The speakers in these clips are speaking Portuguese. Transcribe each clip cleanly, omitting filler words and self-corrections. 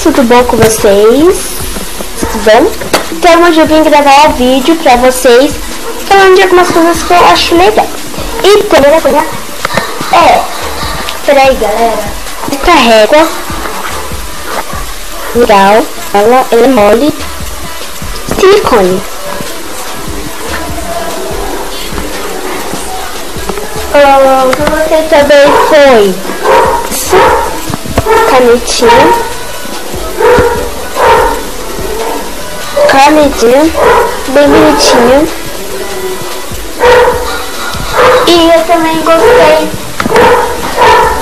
Tudo bom com vocês? Tudo bom? Então hoje eu vim gravar um vídeo pra vocês falando de algumas coisas que eu acho legal. E primeira coisa peraí galera, essa régua legal, ela é mole, silicone. Você também foi canetinha bem bonitinho. E eu também gostei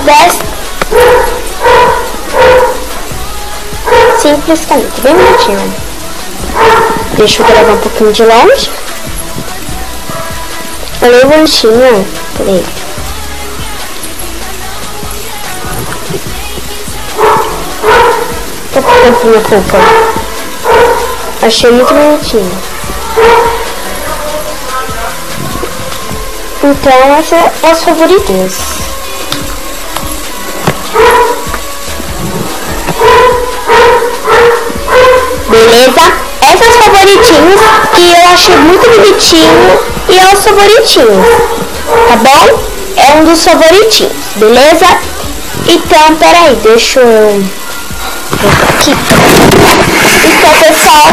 dessa simples caneta, bem bonitinho. Deixa eu gravar um pouquinho de longe. Ela é bonitinha, peraí. Tô com minha roupa. Achei muito bonitinho. Então essas são as favoritas. Beleza? Essas favoritinhas que eu achei muito bonitinho e é os favoritinhos, tá bom? É um dos favoritinhos, beleza? Então, peraí, deixa eu aqui. Então, pessoal,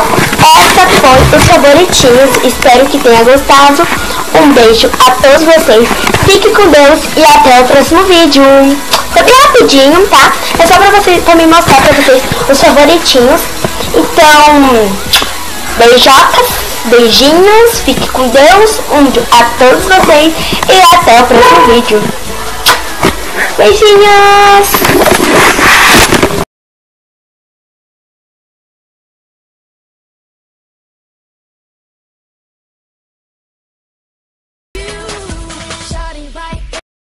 essa foi os favoritinhos. Espero que tenha gostado. Um beijo a todos vocês. Fique com Deus e até o próximo vídeo. Foi bem rapidinho, tá? É só pra me mostrar pra vocês os favoritinhos. Então, beijocas, beijinhos, fique com Deus. Um beijo a todos vocês e até o próximo vídeo. Beijinhos!